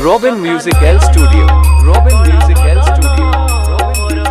Robin Music L Studio. Robin Music L Studio. Robin Music L Studio.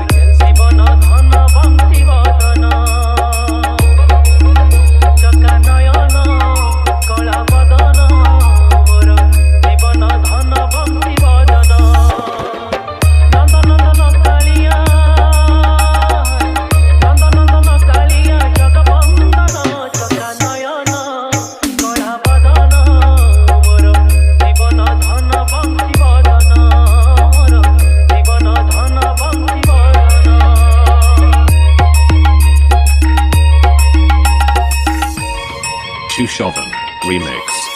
Shoven Remix.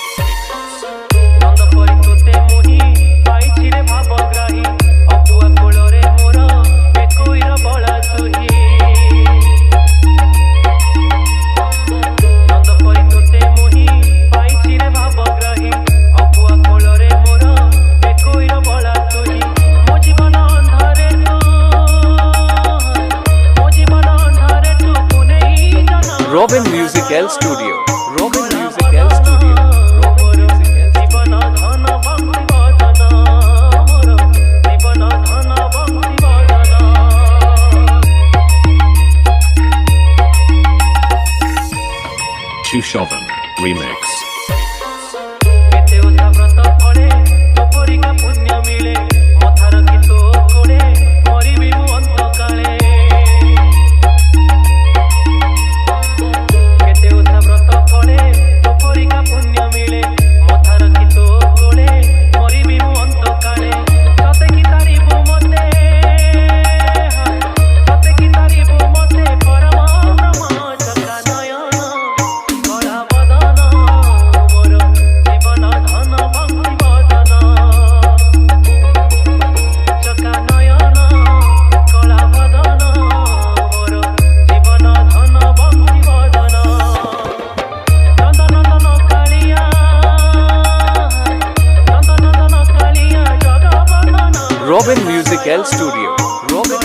Robin Music L Studio. Robin Music L Studio. Robin Music L Shoven Remix. Robin Music L Studio. Robin